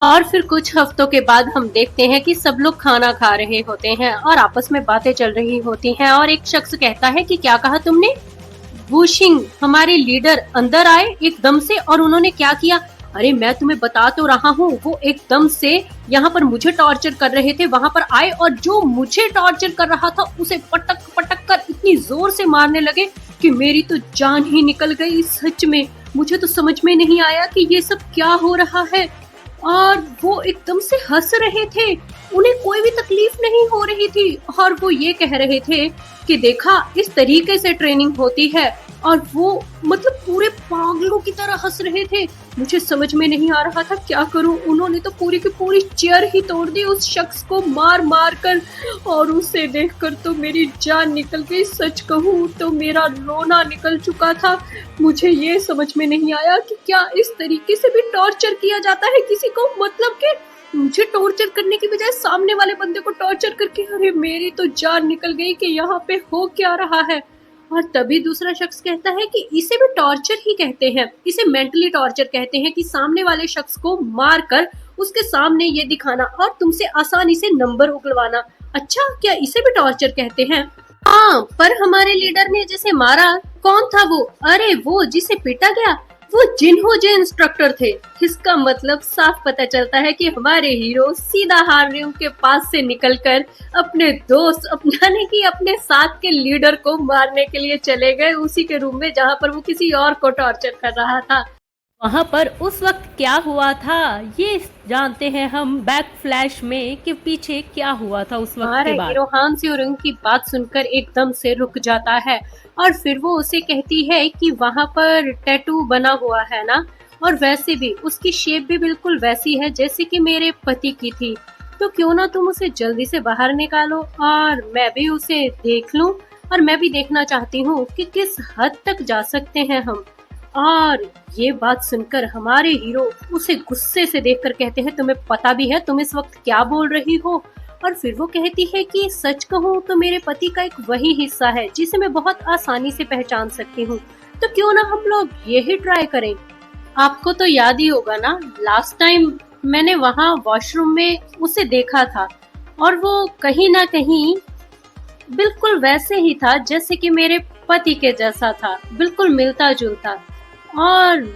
और फिर कुछ हफ्तों के बाद हम देखते हैं कि सब लोग खाना खा रहे होते हैं और आपस में बातें चल रही होती हैं और एक शख्स कहता है कि क्या कहा तुमने? वुशिंग हमारे लीडर अंदर आए एकदम से और उन्होंने क्या किया? अरे मैं तुम्हें बता तो रहा हूँ, वो एकदम से यहाँ पर मुझे टॉर्चर कर रहे थे, वहां पर आए और जो मुझे टॉर्चर कर रहा था उसे पटक पटक कर इतनी जोर से मारने लगे कि मेरी तो जान ही निकल गई। सच में मुझे तो समझ में नहीं आया कि ये सब क्या हो रहा है। और वो एकदम से हंस रहे थे, उन्हें कोई भी तकलीफ नहीं हो रही थी और वो ये कह रहे थे कि देखा इस तरीके से ट्रेनिंग होती है। और वो मतलब पूरे पागलों की तरह हंस रहे थे। मुझे समझ में नहीं आ रहा था क्या करूं। उन्होंने तो पूरी की पूरी चेयर ही तोड़ दी उस शख्स को मार मार कर और उसे देखकर तो मेरी जान निकल गई। सच कहूं तो मेरा रोना निकल चुका था। मुझे ये समझ में नहीं आया कि क्या इस तरीके से भी टॉर्चर किया जाता है किसी को, मतलब कि मुझे टॉर्चर करने की बजाय सामने वाले बंदे को टॉर्चर करके अरे मेरी तो जान निकल गई कि यहाँ पे हो क्या रहा है। और तभी दूसरा शख्स कहता है कि इसे भी टॉर्चर ही कहते हैं, इसे मेंटली टॉर्चर कहते हैं कि सामने वाले शख्स को मार कर उसके सामने ये दिखाना और तुमसे आसानी से नंबर उगलवाना। अच्छा, क्या इसे भी टॉर्चर कहते हैं? हाँ, पर हमारे लीडर ने जिसे मारा कौन था वो? अरे वो जिसे पीटा गया, वो जिन्होंने इंस्ट्रक्टर थे। इसका मतलब साफ पता चलता है कि हमारे हीरो सीधा हार्नियम के पास से निकलकर अपने दोस्त यानी कि अपने साथ के लीडर को मारने के लिए चले गए, उसी के रूम में जहां पर वो किसी और को टॉर्चर कर रहा था। वहां पर उस वक्त क्या हुआ था ये जानते हैं हम बैक फ्लैश में कि पीछे क्या हुआ था उस वक्त के बाद। हीरो हान सेओरुंग की बात सुनकर एकदम से रुक जाता है और फिर वो उसे कहती है कि वहां पर टैटू बना हुआ है ना, और वैसे भी उसकी शेप भी बिल्कुल वैसी है जैसे कि मेरे पति की थी, तो क्यों ना तुम उसे जल्दी से बाहर निकालो और मैं भी उसे देख लूं। और मैं भी देखना चाहती हूँ कि किस हद तक जा सकते हैं हम। और ये बात सुनकर हमारे हीरो उसे गुस्से से देखकर कहते हैं तुम्हें पता भी है तुम इस वक्त क्या बोल रही हो? और फिर वो कहती है कि सच कहूँ तो मेरे पति का एक वही हिस्सा है जिसे मैं बहुत आसानी से पहचान सकती हूँ, तो क्यों ना हम लोग यही ट्राई करें। आपको तो याद ही होगा ना, लास्ट टाइम मैंने वहाँ वॉशरूम में उसे देखा था और वो कहीं ना कहीं बिल्कुल वैसे ही था जैसे कि मेरे पति के जैसा था, बिल्कुल मिलता जुलता। और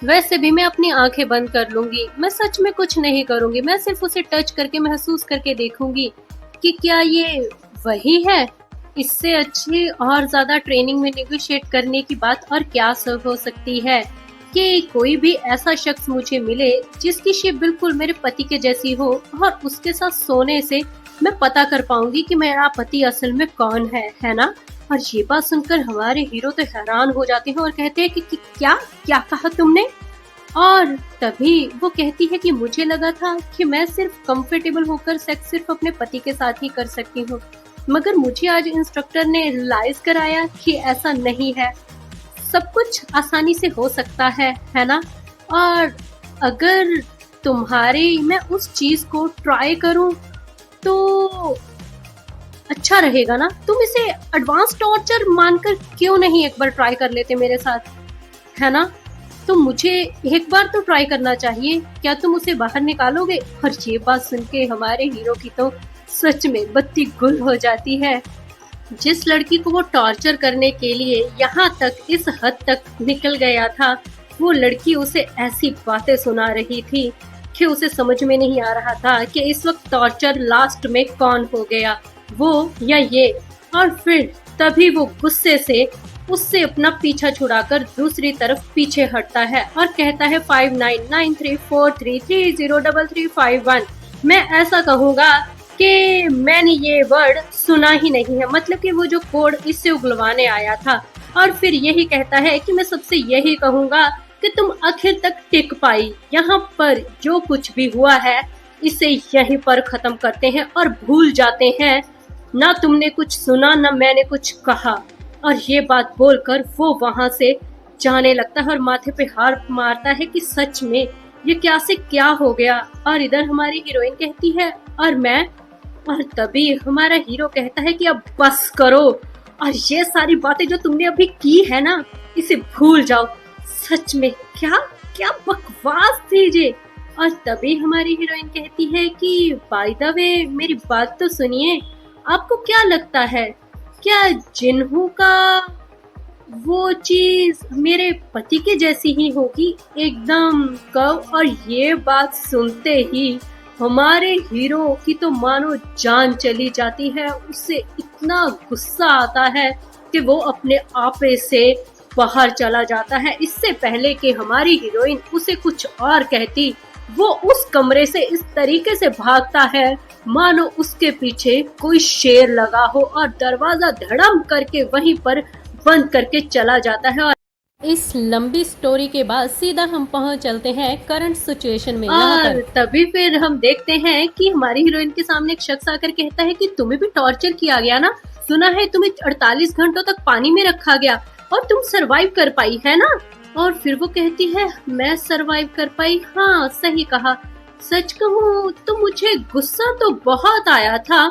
वैसे भी मैं अपनी आंखें बंद कर लूंगी, मैं सच में कुछ नहीं करूंगी, मैं सिर्फ उसे टच करके महसूस करके देखूंगी कि क्या ये वही है। इससे अच्छी और ज्यादा ट्रेनिंग में नेगोशिएट करने की बात और क्या सब हो सकती है कि कोई भी ऐसा शख्स मुझे मिले जिसकी शेप बिल्कुल मेरे पति के जैसी हो और उसके साथ सोने से मैं पता कर पाऊंगी कि मेरा पति असल में कौन है ना। और ये बात सुनकर हमारे हीरो तो हैरान हो जाते हैं और कहते हैं कि क्या क्या कहा तुमने? और तभी वो कहती है कि मुझे लगा था कि मैं सिर्फ कंफर्टेबल होकर सेक्स सिर्फ अपने पति के साथ ही कर सकती हूँ, मगर मुझे आज इंस्ट्रक्टर ने रियलाइज कराया कि ऐसा नहीं है, सब कुछ आसानी से हो सकता है ना। और अगर तुम्हारी मैं उस चीज को ट्राई करूं तो अच्छा रहेगा ना। तुम इसे एडवांस टॉर्चर मानकर क्यों नहीं एक बार ट्राई कर लेते मेरे साथ, है ना? तो मुझे एक बार तो ट्राई करना चाहिए, क्या तुम उसे बाहर निकालोगे? और ये बात सुन के हमारे हीरो की तो सच में बत्ती गुल हो जाती है। जिस लड़की को वो टॉर्चर करने के लिए यहाँ तक इस हद तक निकल गया था, वो लड़की उसे ऐसी बातें सुना रही थी कि उसे समझ में नहीं आ रहा था कि इस वक्त टॉर्चर लास्ट में कौन हो गया, वो या ये। और फिर तभी वो गुस्से से उससे अपना पीछा छुड़ाकर दूसरी तरफ पीछे हटता है और कहता है 599343330351। मैं ऐसा कहूँगा कि मैंने ये वर्ड सुना ही नहीं है, मतलब कि वो जो कोड इससे उगलवाने आया था। और फिर यही कहता है कि मैं सबसे यही कहूँगा कि तुम आखिर तक टिक पाई, यहाँ पर जो कुछ भी हुआ है इसे यहीं पर खत्म करते हैं और भूल जाते हैं, ना तुमने कुछ सुना ना मैंने कुछ कहा। और ये बात बोलकर वो वहां से जाने लगता है और माथे पे हाथ मारता है कि सच में ये क्या से क्या हो गया। और इधर हमारी हीरोइन कहती है और मैं, और तभी हमारा हीरो कहता है कि अब बस करो और ये सारी बातें जो तुमने अभी की है ना इसे भूल जाओ। सच में क्या क्या बकवास थी ये। और तभी हमारी हीरोइन कहती है कि बाय द वे मेरी बात तो सुनिए, आपको क्या लगता है क्या जिन्हू का वो चीज मेरे पति के जैसी ही होगी एकदम कव। और ये बात सुनते ही हमारे हीरो की तो मानो जान चली जाती है, उससे इतना गुस्सा आता है कि वो अपने आपे से बाहर चला जाता है। इससे पहले कि हमारी हीरोइन उसे कुछ और कहती, वो उस कमरे से इस तरीके से भागता है मानो उसके पीछे कोई शेर लगा हो और दरवाजा धड़म करके वहीं पर बंद करके चला जाता है। और इस लंबी स्टोरी के बाद सीधा हम पहुंच चलते हैं करंट सिचुएशन में। और तभी फिर हम देखते हैं कि हमारी हीरोइन के सामने एक शख्स आकर कहता है कि तुम्हें भी टॉर्चर किया गया ना, सुना है तुम्हें 48 घंटों तक पानी में रखा गया और तुम सरवाइव कर पाई है ना। और फिर वो कहती है मैं सरवाइव कर पाई, हाँ सही कहा। सच कहूँ तो मुझे गुस्सा तो बहुत आया था,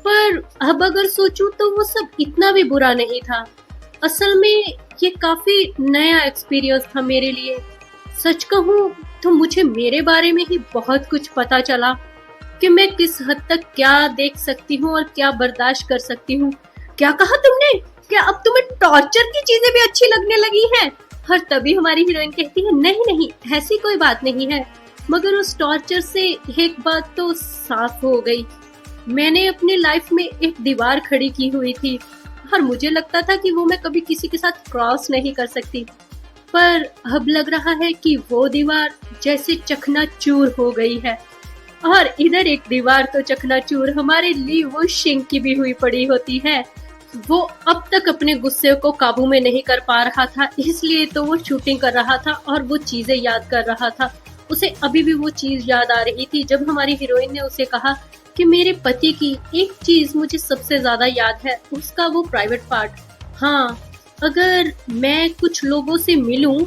पर अब अगर सोचूं तो वो सब इतना भी बुरा नहीं था। असल में ये काफी नया एक्सपीरियंस था मेरे लिए। सच कहूँ तो मुझे मेरे बारे में ही बहुत कुछ पता चला कि मैं किस हद तक क्या देख सकती हूँ और क्या बर्दाश्त कर सकती हूँ। क्या कहा तुमने? क्या अब तुम्हें टॉर्चर की चीजें भी अच्छी लगने लगी हैं? और तभी हमारी हीरोइन कहती है नहीं नहीं ऐसी कोई बात नहीं है, मगर उस टॉर्चर से एक बात तो साफ हो गई। मैंने अपनी लाइफ में एक दीवार खड़ी की हुई थी और मुझे लगता था कि वो मैं कभी किसी के साथ क्रॉस नहीं कर सकती, पर अब लग रहा है कि वो दीवार जैसे चकनाचूर हो गई है। और इधर एक दीवार तो चकनाचूर हमारे ली वो शिंग की भी हुई पड़ी होती है। वो अब तक अपने गुस्से को काबू में नहीं कर पा रहा था, इसलिए तो वो शूटिंग कर रहा था और वो चीजें याद कर रहा था। उसे अभी भी वो चीज याद आ रही थी जब हमारी हीरोइन ने उसे कहा कि मेरे पति की एक चीज मुझे सबसे ज्यादा याद है, उसका वो प्राइवेट पार्ट। हाँ, अगर मैं कुछ लोगों से मिलूं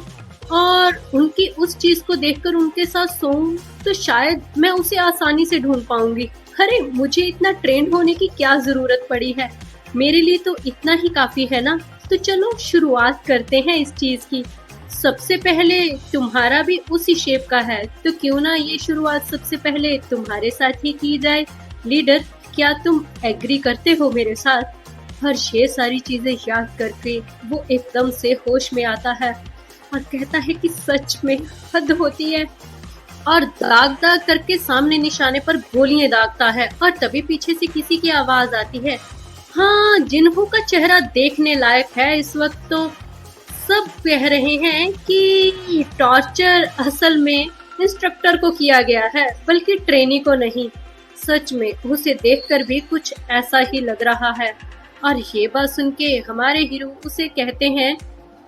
और उनकी उस चीज को देखकर उनके साथ सोऊं तो शायद मैं उसे आसानी से ढूंढ पाऊंगी। अरे मुझे इतना ट्रेंड होने की क्या जरूरत पड़ी है, मेरे लिए तो इतना ही काफी है ना। तो चलो शुरुआत करते हैं इस चीज की। सबसे पहले तुम्हारा भी उसी शेप का है, तो क्यों ना ये शुरुआत सबसे पहले तुम्हारे साथ ही की जाए। लीडर, क्या तुम एग्री करते हो मेरे साथ? और ये सारी चीजें याद करके वो एकदम से होश में आता है और कहता है कि सच में हद होती है, और दाग दाग करके सामने निशाने पर गोलियां दागता है। और तभी पीछे से किसी की आवाज आती है, हाँ जिन्हू का चेहरा देखने लायक है इस वक्त। तो सब कह रहे हैं कि टॉर्चर असल में इंस्ट्रक्टर को किया गया है, बल्कि ट्रेनी को नहीं। सच में उसे देखकर भी कुछ ऐसा ही लग रहा है। और ये बात सुन के हमारे हीरो उसे कहते हैं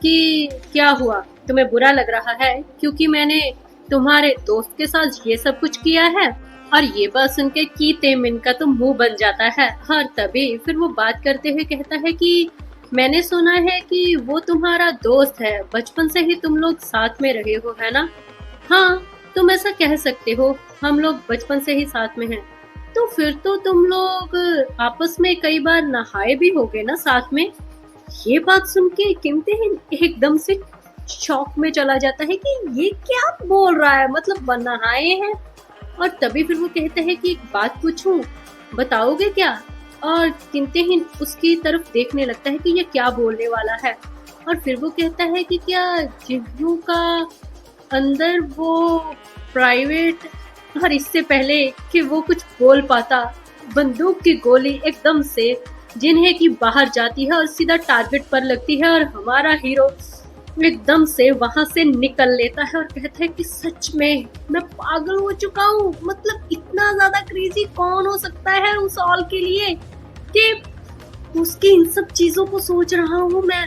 कि क्या हुआ, तुम्हें बुरा लग रहा है क्योंकि मैंने तुम्हारे दोस्त के साथ ये सब कुछ किया है? और ये बात सुन के की तेमिन का तो मुंह बन जाता है। और तभी फिर वो बात करते हुए कहता है कि मैंने सुना है कि वो तुम्हारा दोस्त है, बचपन से ही तुम लोग साथ में रहे हो, है ना? हाँ, तुम ऐसा कह सकते हो, हम लोग बचपन से ही साथ में हैं। तो फिर तो तुम लोग आपस में कई बार नहाए भी होगे ना साथ में? ये बात सुन के किमते एकदम से शॉक में चला जाता है कि ये क्या बोल रहा है, मतलब नहाए हैं। और तभी फिर वो कहते हैं कि एक बात पूछूं, बताओगे क्या? और किंतहीन उसकी तरफ देखने लगता है कि ये क्या बोलने वाला है। और फिर वो कहता है कि क्या जिन्हू का अंदर वो प्राइवेट। और इससे पहले कि वो कुछ बोल पाता, बंदूक की गोली एकदम से जिन्हें की बाहर जाती है और सीधा टारगेट पर लगती है। और हमारा हीरो एकदम से वहां से निकल लेता है और कहता है कि सच में मैं पागल हो चुका हूँ। मतलब इतना ज्यादा क्रेजी कौन हो सकता है उस ऑल के लिए कि उसकी इन सब चीजों को सोच रहा हूँ मैं,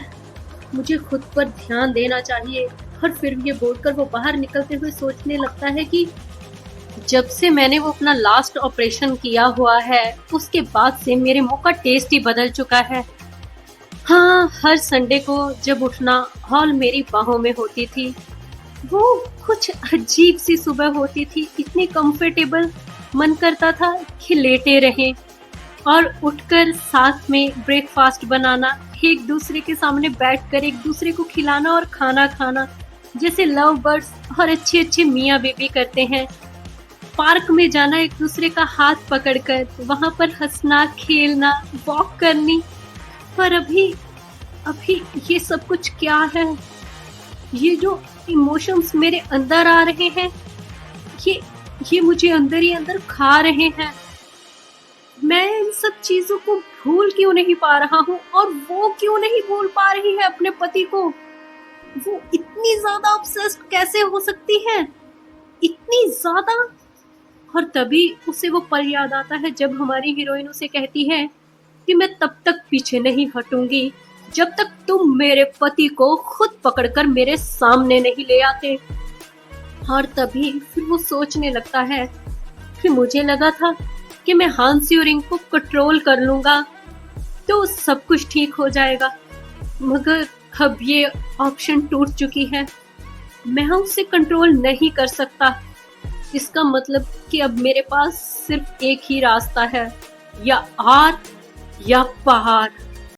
मुझे खुद पर ध्यान देना चाहिए। और फिर ये बोलकर वो बाहर निकलते हुए सोचने लगता है कि जब से मैंने वो अपना लास्ट ऑपरेशन किया हुआ है उसके बाद से मेरे मुंह का टेस्ट ही बदल चुका है। हाँ, हर संडे को जब उठना हॉल मेरी बाहों में होती थी, वो कुछ अजीब सी सुबह होती थी, इतनी कंफर्टेबल, मन करता था कि लेटे रहें और उठकर साथ में ब्रेकफास्ट बनाना, एक दूसरे के सामने बैठकर एक दूसरे को खिलाना और खाना खाना। जैसे लव बर्ड्स और अच्छे अच्छे मियाँ बीबी करते हैं। पार्क में जाना, एक दूसरे का हाथ पकड़कर वहां पर हंसना, खेलना, वॉक करनी। पर अभी अभी ये सब कुछ क्या है? ये जो इमोशंस मेरे अंदर आ रहे हैं, ये मुझे अंदर ही अंदर खा रहे हैं। मैं इन सब चीजों को भूल क्यों नहीं पा रहा हूँ, और वो क्यों नहीं भूल पा रही है अपने पति को? वो इतनी ज्यादा ऑब्सेस्ड कैसे हो सकती है, इतनी ज्यादा? और तभी उसे वो पल याद आता है जब हमारी हीरोइन उसे कहती है कि मैं तब तक पीछे नहीं हटूंगी जब तक तुम मेरे पति को खुद पकड़कर मेरे सामने नहीं ले आते। और तभी फिर वो सोचने लगता है कि मुझे लगा था कि मैं हान स्योरिंग को कंट्रोल कर लूंगा तो सब कुछ ठीक हो जाएगा, मगर अब ये ऑप्शन टूट चुकी है। मैं उसे कंट्रोल नहीं कर सकता। इसका मतलब कि अब मेरे पास सिर्फ एक ही रास्ता है, या आर या पहाड़।